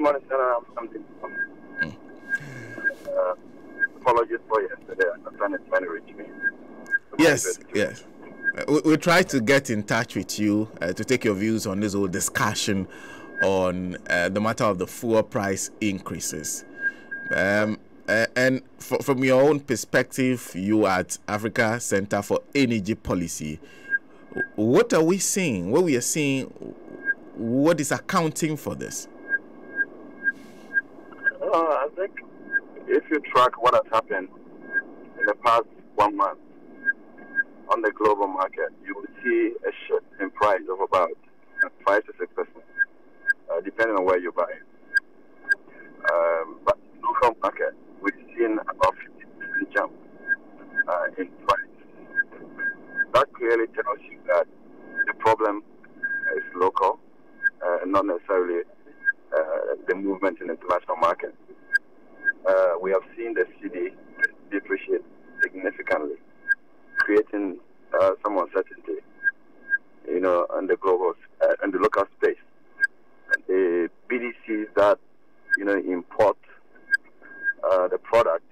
morning, Sena. Apologies for yesterday. I'm trying to reach me. Yes. We tried to get in touch with you to take your views on this whole discussion on the matter of the fuel price increases. And from your own perspective, you at Africa Center for Energy Policy, what are we seeing? What we are seeing, what is accounting for this? I think if you track what has happened in the past 1 month on the global market, you will see a shift in price of about 5 to 6%, depending on where you buy it. But in the local market, we've seen about 50% jump in price. That clearly tells you that the problem is local, not necessarily the movement in the international market. We have seen the cedi depreciate significantly, creating some uncertainty, in the global and the local space. The BDCs that import the product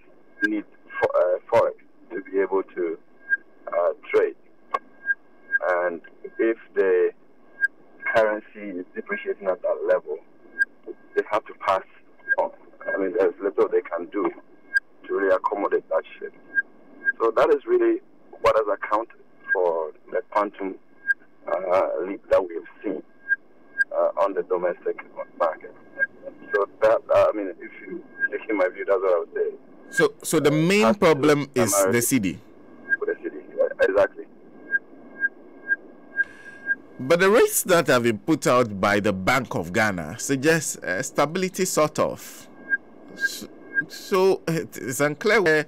need forex to be able to trade, and if the currency is depreciating at that level, they have to pass on. I mean, there's little they can do to really accommodate that shift. So that is really what has accounted for the quantum leap that we have seen on the domestic market. So that, if you take in my view, that's what I would say. So the main problem is the cedi. The cedi, exactly. But the rates that have been put out by the Bank of Ghana suggest stability, sort of. So it's unclear where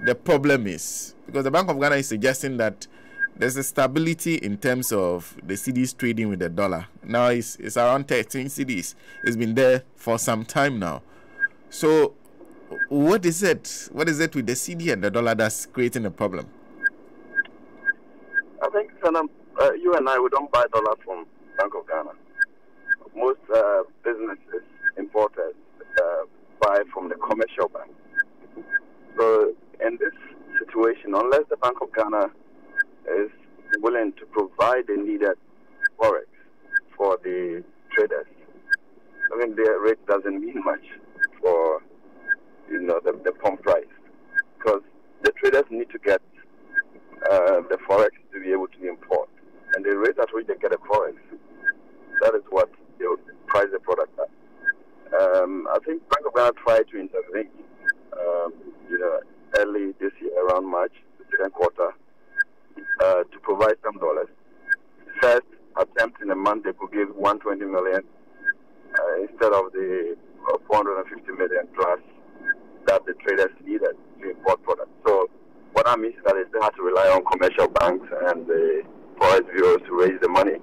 the problem is, because the Bank of Ghana is suggesting that there's a stability in terms of the cedis trading with the dollar. Now it's around 13 cedis. It's been there for some time now. So what is it? What is it with the cedi and the dollar that's creating a problem? I think, you and I, we don't buy dollar from Bank of Ghana. Most businesses, importers, buy from the commercial bank. So in this situation, unless the Bank of Ghana is willing to provide the needed forex for the traders, I mean, the rate doesn't mean much for the pump price, because the traders need to get the forex to be able to import, and the rate at which they get the forex, that is what they would price the product at. I think Bank of Ghana tried to intervene, early this year, around March, the second quarter, to provide some dollars. First attempt in a month, they could give 120 million instead of the 450 million plus that the traders needed to import products. So what that means is that they have to rely on commercial banks and the forex bureaus to raise the money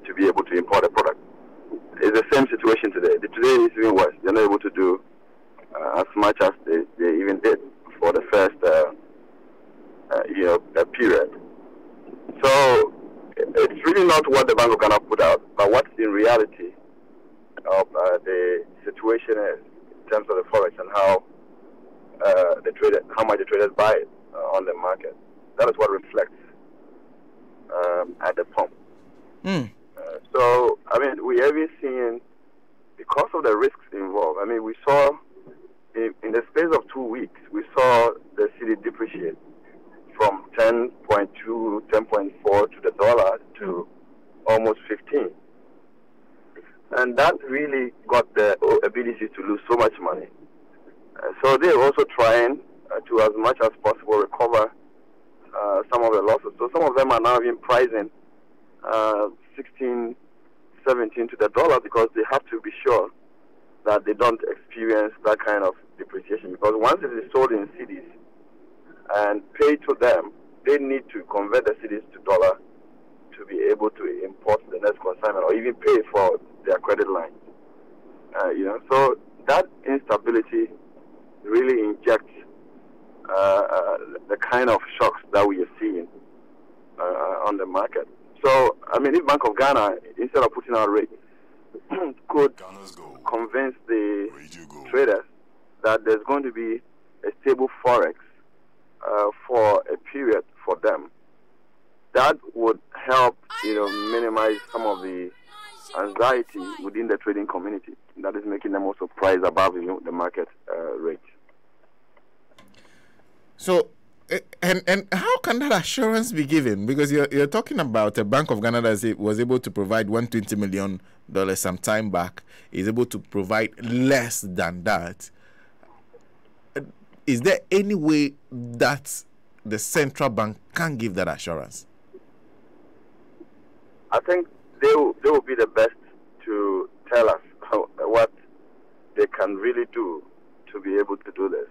to be able to import a product. It's the same situation today. Today is even worse. They're not able to do as much as they even did for the first period. So it's really not what the Bank of Ghana put out, but what's in reality of the situation is in terms of the forex and how much the traders buy it on the market. That is what reflects at the pump. So, we have been seeing, because of the risks involved, we saw in the space of 2 weeks, we saw the cedi depreciate from 10.2, 10.4 to the dollar to almost 15. And that really got the ability to lose so much money. So they're also trying to, as much as possible, recover some of the losses. So some of them are now even pricing 16, 17 to the dollar, because they have to be sure that they don't experience that kind of depreciation. Because once it is sold in cedis and paid to them, they need to convert the cedis to dollar to be able to import the next consignment or even pay for their credit lines. So that instability really injects the kind of shocks that we are seeing on the market. So, if Bank of Ghana, instead of putting out rates, could convince the traders that there's going to be a stable forex for a period for them, that would help, minimize some of the anxiety within the trading community that is making them also price above, the market rate. So, and how can that assurance be given? Because you're talking about a Bank of Ghana that was able to provide $120 million some time back, is able to provide less than that. Is there any way that the central bank can give that assurance? I think they will be the best to tell us what they can really do to be able to do this.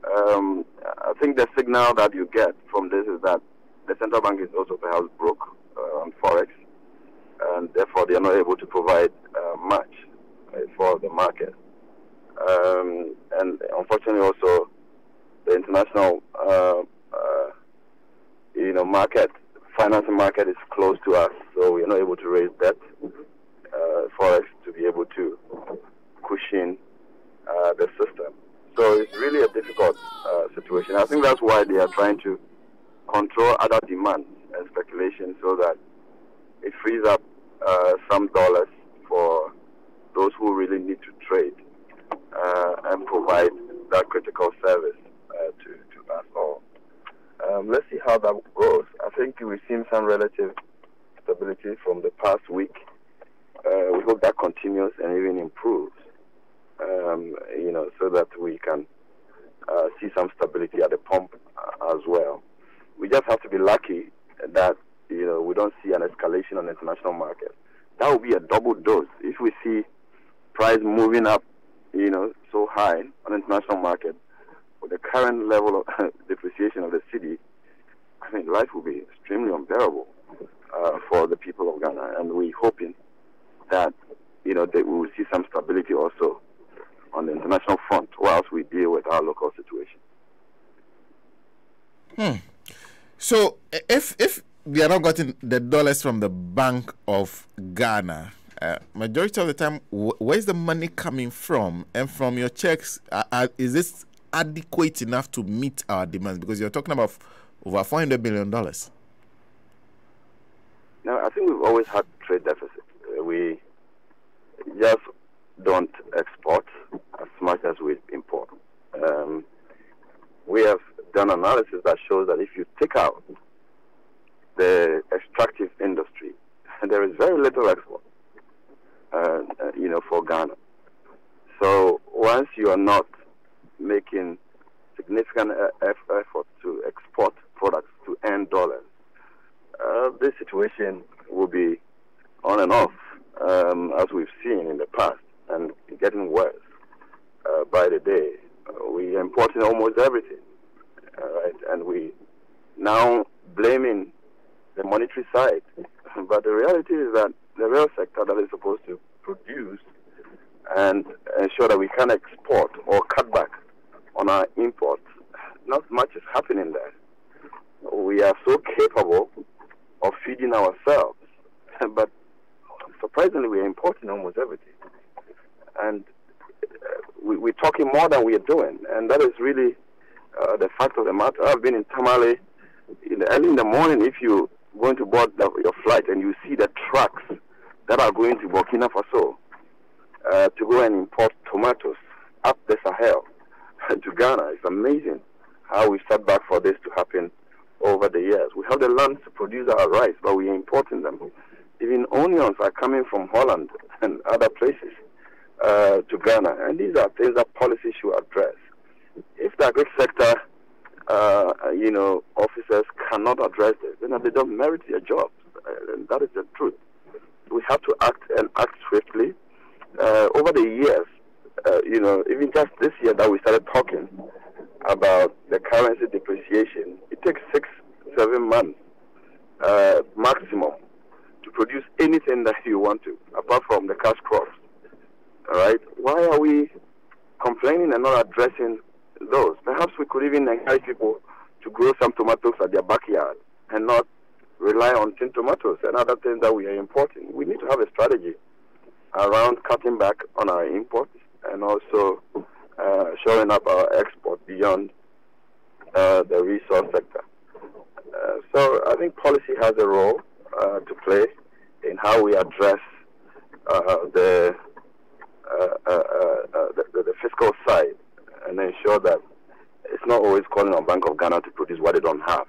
I think the signal that you get from this is that the central bank is also perhaps broke on forex, and therefore they are not able to provide much for the market. And unfortunately, also the international, market, financing market is close to us, so we are not able to raise debt, forex, to be able to cushion the system. So it's really a difficult situation. I think that's why they are trying to control other demands and speculation so that it frees up some dollars for those who really need to trade and provide that critical service to us all. Let's see how that goes. I think we've seen some relative stability from the past week. We hope that continues and even improves. So that we can see some stability at the pump as well. We just have to be lucky that, we don't see an escalation on the international market. That would be a double dose. If we see price moving up, so high on the international market, with the current level of depreciation of the cedi, I think life will be extremely unbearable for the people of Ghana. And we're hoping that, that we will see some stability also on the international front whilst we deal with our local situation. So if we are not getting the dollars from the Bank of Ghana, majority of the time, where's the money coming from? And from your checks, is this adequate enough to meet our demands? Because you're talking about over $400 billion. No, I think we've always had trade deficit. We just don't export as much as we import. We have done analysis that shows that if you take out the extractive industry, there is very little export, for Ghana. So once you are not making significant effort to export products to earn dollars, this situation will be on and off, as we've seen in the past, and getting worse by the day. We importing almost everything, right? And we now blaming the monetary side. But the reality is that the real sector that is supposed to produce and ensure that we can export or cut back on our imports, not much is happening there. We are so capable of feeding ourselves, but surprisingly, we are importing almost everything. And we're talking more than we are doing, and that is really the fact of the matter. I've been in Tamale early in the morning. If you're going to board your flight and you see the trucks that are going to Burkina Faso to go and import tomatoes up the Sahel to Ghana, it's amazing how we sat back for this to happen over the years. We have the land to produce our rice, but we are importing them. Even onions are coming from Holland and other places to Ghana, and these are things that policy should address. If the agri sector, officers cannot address this, then they don't merit their jobs, and that is the truth. We have to act and act swiftly. Over the years, even just this year that we started talking about the currency depreciation, it takes 6-7 months maximum to produce anything that you want to, apart from the cash crops. All right? Why are we complaining and not addressing those? Perhaps we could even encourage people to grow some tomatoes at their backyard and not rely on tin tomatoes and other things that we are importing. We need to have a strategy around cutting back on our imports and also showing up our export beyond the resource sector. So I think policy has a role to play in how we address the fiscal side and ensure that it's not always calling on Bank of Ghana to produce what they don't have.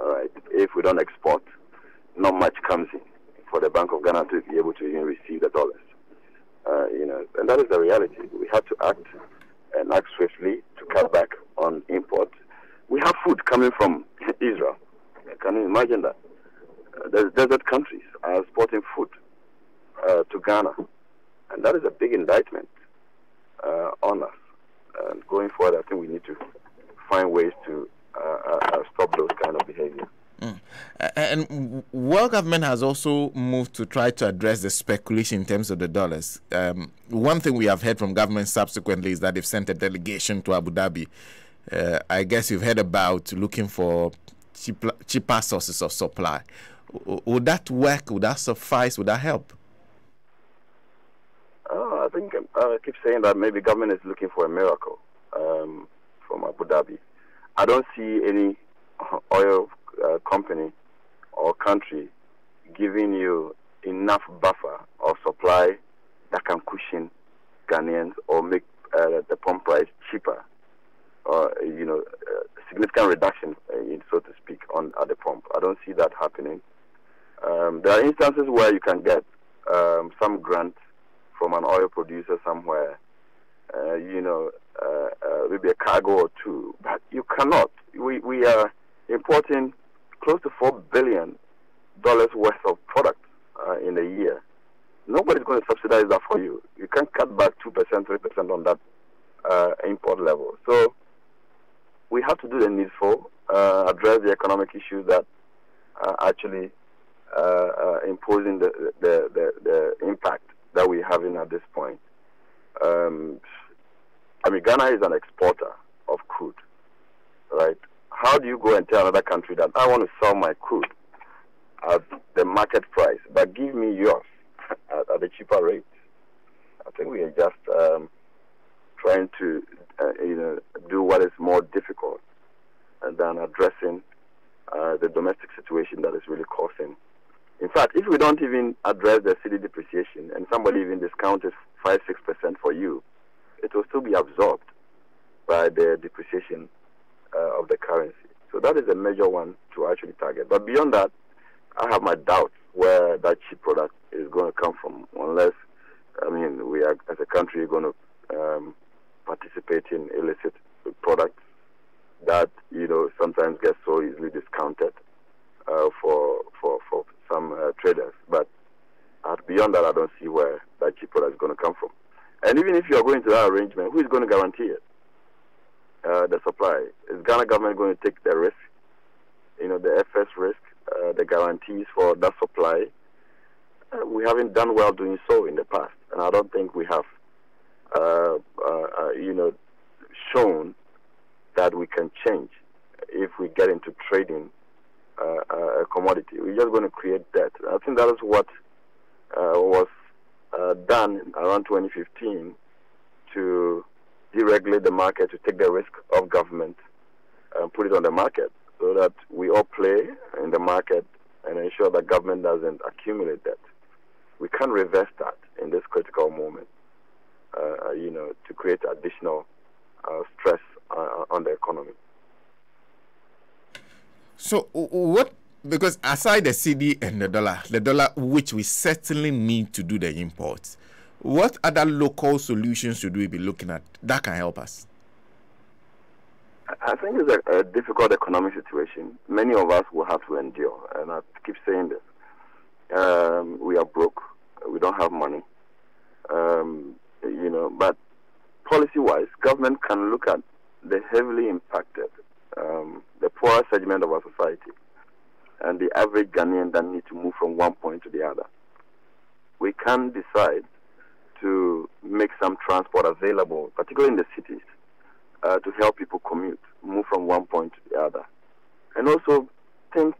Right? If we don't export, not much comes in for the Bank of Ghana to be able to even receive the dollars. And that is the reality. We have to act and act swiftly to cut back on imports. We have food coming from Israel. Can you imagine that? The desert countries are exporting food to Ghana, and that is a big indictment on us. And going forward, I think we need to find ways to stop those kind of behavior. And world government has also moved to try to address the speculation in terms of the dollars. One thing we have heard from government subsequently is that they've sent a delegation to Abu Dhabi. I guess you've heard about looking for cheaper sources of supply. Would that work? Would that suffice? Would that help? I think I keep saying that maybe government is looking for a miracle from Abu Dhabi. I don't see any oil company or country giving you enough buffer of supply that can cushion Ghanaians or make the pump price cheaper, or significant reduction, so to speak, at the pump. I don't see that happening. There are instances where you can get some grant from an oil producer somewhere, maybe a cargo or two, but you cannot. We are importing close to $4 billion worth of products in a year. Nobody's going to subsidize that for you. You can't cut back 2%, 3% on that import level. So we have to do the needful, address the economic issues that are actually imposing the impact that we're having at this point. Ghana is an exporter of crude, right? How do you go and tell another country that I want to sell my crude at the market price, but give me yours at a cheaper rate? I think we are just trying to, do what is more difficult than addressing the domestic situation that is really causing. In fact, if we don't even address the cedi depreciation and somebody even discounts 5-6% for you, it will still be absorbed by the depreciation of the currency. So that is a major one to actually target. But beyond that, I have my doubts where that cheap product is going to come from, unless, we are, as a country, going to participate in illicit products that, sometimes get so easily discounted for some traders. But beyond that, I don't see where that cheap product is going to come from. And even if you are going to that arrangement, who is going to guarantee it? The supply. Is Ghana government going to take the risk? The FS risk, the guarantees for that supply? We haven't done well doing so in the past, and I don't think we have, shown that we can change if we get into trading a commodity. We're just going to create debt. I think that is what was done around 2015 to deregulate the market, to take the risk of government and put it on the market so that we all play in the market and ensure that government doesn't accumulate debt. We can't reverse that in this critical moment, to create additional stress on the economy. So what, because aside the cedi and the dollar, which we certainly need to do the imports, what other local solutions should we be looking at that can help us? I think it's a difficult economic situation. Many of us will have to endure, and I keep saying this. We are broke. We don't have money. But policy-wise, government can look at the heavily impacted, the poorer segment of our society, and the average Ghanaian that need to move from one point to the other. We can decide to make some transport available, particularly in the cities, to help people commute, move from one point to the other. And also think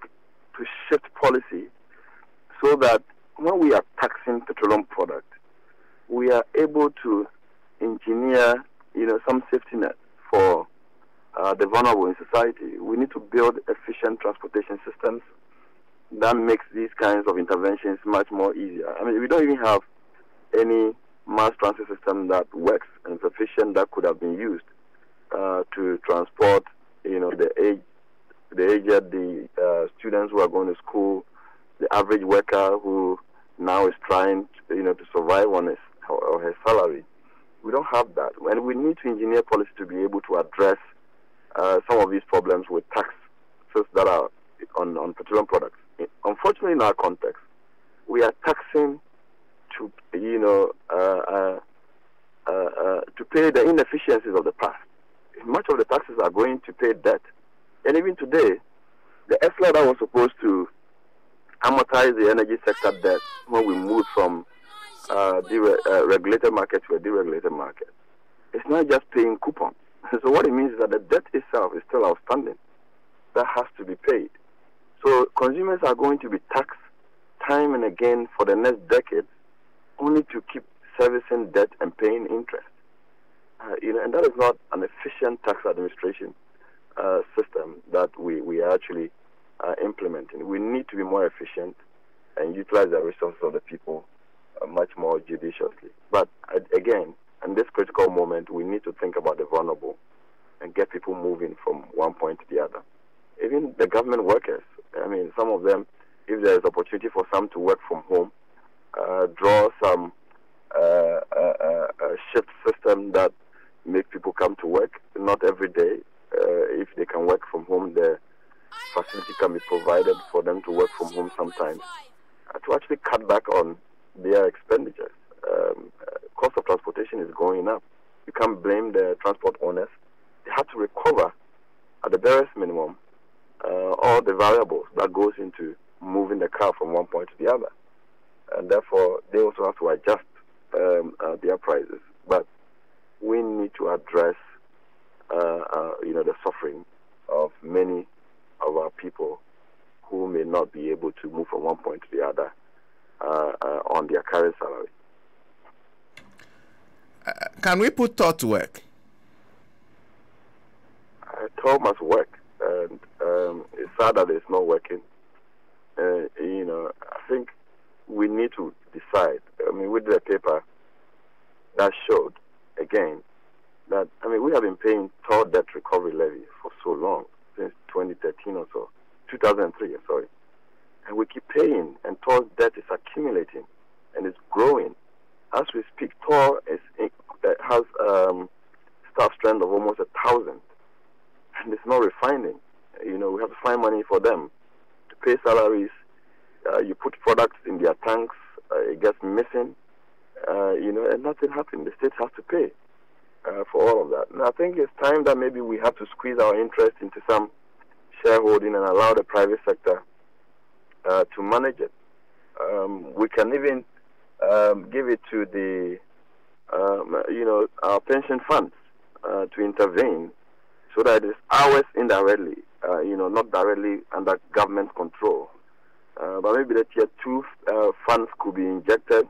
to shift policy so that when we are taxing petroleum products, we are able to engineer, some safety net for the vulnerable in society. We need to build efficient transportation systems that makes these kinds of interventions much more easier. I mean, we don't even have any mass transit system that works and is efficient that could have been used to transport, the aged, the students who are going to school, the average worker who now is trying, to survive on his or her salary. We don't have that, and we need to engineer policy to be able to address some of these problems with taxes that are on petroleum products. Unfortunately, in our context, we are taxing to pay the inefficiencies of the past. Much of the taxes are going to pay debt, and even today, the ESLA that was supposed to amortize the energy sector debt when we moved from regulated market to a deregulated market, it's not just paying coupons. So what it means is that the debt itself is still outstanding. That has to be paid. So consumers are going to be taxed time and again for the next decade only to keep servicing debt and paying interest. And that is not an efficient tax administration system that we are actually implementing. We need to be more efficient and utilize the resources of the people much more judiciously. But again, in this critical moment, we need to think about the vulnerable and get people moving from one point to the other. Even the government workers, I mean, some of them, if there is opportunity for some to work from home, draw some shift system that make people come to work, not every day. If they can work from home, the facility can be provided for them to work from home sometimes to actually cut back on their expenditures. Cost of transportation is going up. You can't blame the transport owners. They have to recover at the barest minimum all the variables that goes into moving the car from one point to the other. And therefore, they also have to adjust their prices. But we need to address the suffering of many of our people who may not be able to move from one point to the other on their current salary. Can we put thought to work? Thought must work, and it's sad that it's not working. I think we need to decide. I mean, we did a paper that showed, again, that, we have been paying toll debt recovery levy for so long, since 2013 or so, 2003, sorry. And we keep paying, and toll debt is accumulating, and it's growing. As we speak, toll has staff strength of almost 1,000, and it's not refining. We have to find money for them to pay salaries. You put products in their tanks, it gets missing, and nothing happens. The state has to pay for all of that. And I think it's time that maybe we have to squeeze our interest into some shareholding and allow the private sector to manage it. We can even give it to the, our pension funds to intervene so that it's ours indirectly, not directly under government control. But maybe the tier 2 funds could be injected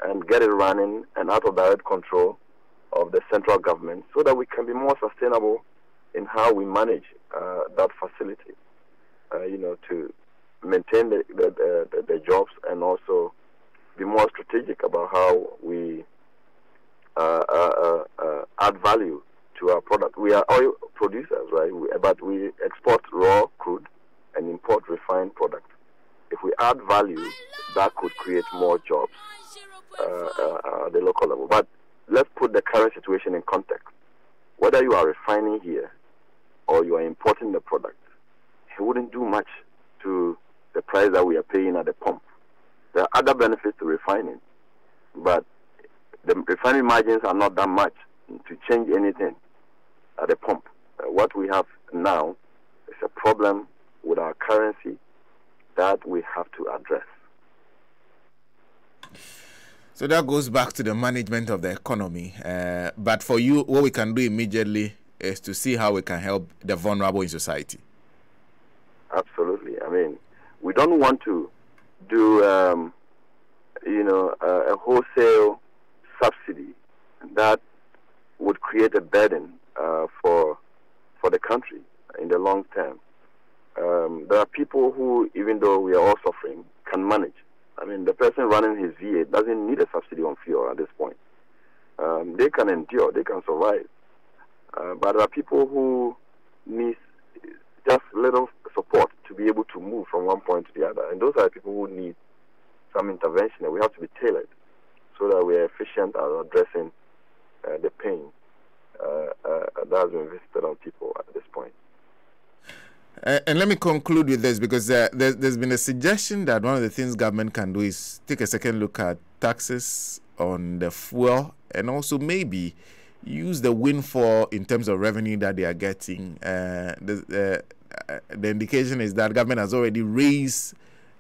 and get it running and out of direct control of the central government so that we can be more sustainable in how we manage that facility, to maintain the jobs and also be more strategic about how we add value to our product. We are oil producers, right? But we export raw crude and import refined product. If we add value, that could create more jobs at the local level. But let's put the current situation in context. Whether you are refining here or you are importing the product, it wouldn't do much to the price that we are paying at the pump. There are other benefits to refining, but the refining margins are not that much to change anything at the pump. What we have now is a problem with our currency that we have to address. So that goes back to the management of the economy. But for you, what we can do immediately is to see how we can help the vulnerable in society. Absolutely. We don't want to do, a wholesale subsidy that would create a burden for the country in the long term. There are people who, even though we are all suffering, can manage. I mean, the person running his VA doesn't need a subsidy on fuel at this point. They can endure, they can survive. But there are people who need just little support to be able to move from one point to the other. And those are the people who need some intervention, and we have to be tailored so that we are efficient at addressing the pain that has been visited on people at this point. And let me conclude with this, because there's been a suggestion that one of the things government can do is take a second look at taxes on the fuel, and also maybe use the windfall in terms of revenue that they are getting. The indication is that government has already raised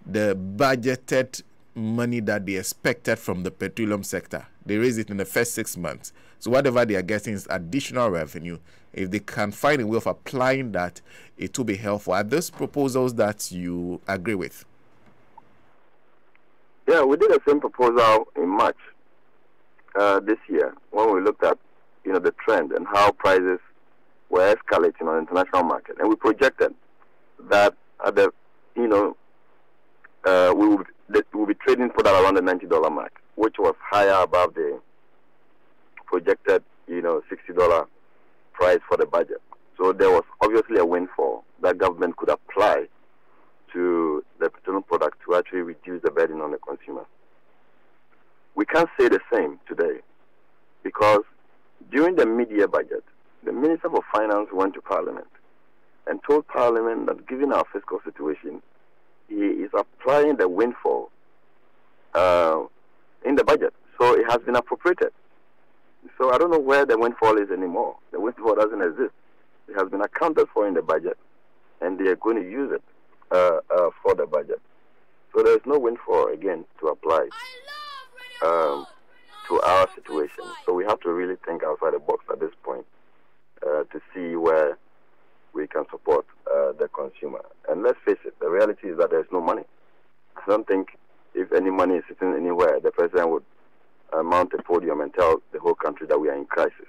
the budgeted money that they expected from the petroleum sector. They raised it in the first 6 months. So whatever they are getting is additional revenue. If they can find a way of applying that, it will be helpful. Are those proposals that you agree with? Yeah, we did the same proposal in March this year when we looked at the trend and how prices were escalating on the international market, and we projected that at the we will be trading for that around the $90 mark, which was higher above the projected $60 price for the budget. So there was obviously a windfall that government could apply to the petroleum product to actually reduce the burden on the consumer. We can't say the same today, because during the mid-year budget, the Minister for Finance went to Parliament and told Parliament that given our fiscal situation, he is applying the windfall in the budget. So it has been appropriated. So I don't know where the windfall is anymore. The windfall doesn't exist. It has been accounted for in the budget, and they are going to use it for the budget. So there is no windfall again to apply to our situation. So we have to really think outside the box at this point to see where we can support the consumer. And let's face it, the reality is that there's no money. I don't think if any money is sitting anywhere, the president would mount a podium and tell the whole country that we are in crisis.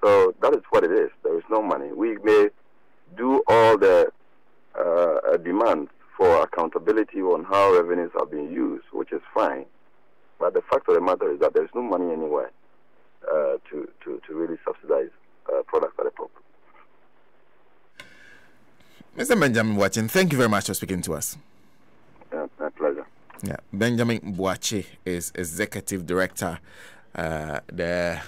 So that is what it is. There is no money. We may do all the demands for accountability on how revenues are being used, which is fine. But the fact of the matter is that there is no money anywhere to really subsidize products at the pump. Mr. Benjamin Boakye, thank you very much for speaking to us. My pleasure. Yeah, Benjamin Boakye is Executive Director, the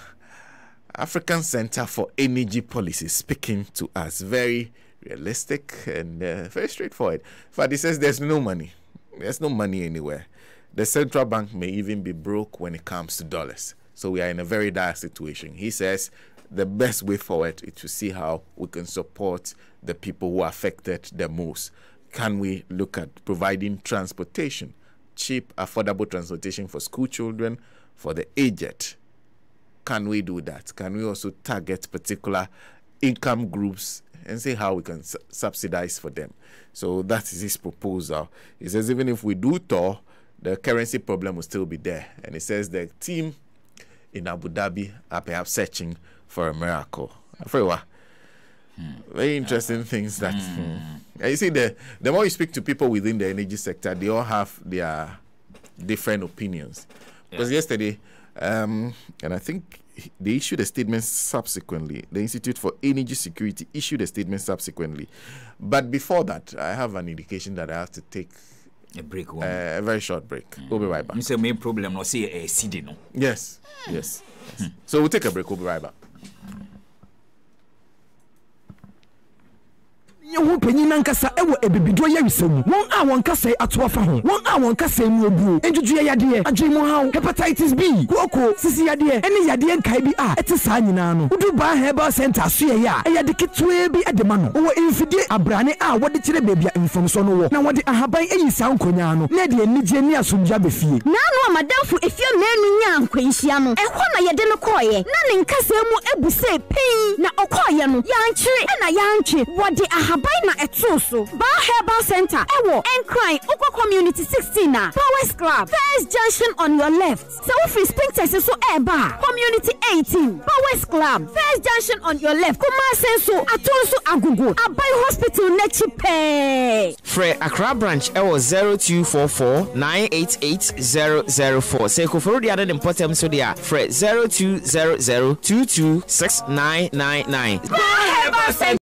African Center for Energy Policy, speaking to us. Very realistic and very straightforward. But he says there's no money. There's no money anywhere. The central bank may even be broke when it comes to dollars. So we are in a very dire situation. He says the best way forward is to see how we can support the people who are affected the most. Can we look at providing transportation, cheap, affordable transportation for school children, for the aged? Can we do that? Can we also target particular income groups and see how we can subsidize for them? So that is his proposal. He says even if we do tour, the currency problem will still be there. And he says the team in Abu Dhabi are perhaps searching for a miracle. Very interesting things that you see, the more you speak to people within the energy sector, they all have their different opinions. Because yesterday, and I think they issued a statement subsequently. The Institute for Energy Security issued a statement subsequently. But before that, I have an indication that I have to take a break, a very short break. We'll be right back. It's a main problem. No, say a CD, no. Yes. So we'll take a break. We'll be right back. Who penny nankasa ewo ebibido ya wisemu won a won kasa atoafa ho won a won kasa mu obu enjuju yade adwemu hawo hepatitis B koko sisi yade ene yade nkai bi a ete saa nyina no udu ba herbal center so ya yade kitwe bi edema no wo infidie abrane a wode kire bebia infomso no wo na wode ahaban eyi saa nkonya no na de enije ni asomja befie na no madamfo efie menu nya nkwanhia no ehwo na yade no koye na ne nkasa mu ebuse pin na okoye no yanchire na yanche wode ahaban na etoso ba herbal center ewo enkran oko community 16 na Power Club First Junction on your left so free spring so eba community 18 Power Club First Junction on your left Kumase so atonso agugu abai hospital nechi pe Fre Accra branch ewo 0244988004 say ko for the other important so dia Fre 0200226999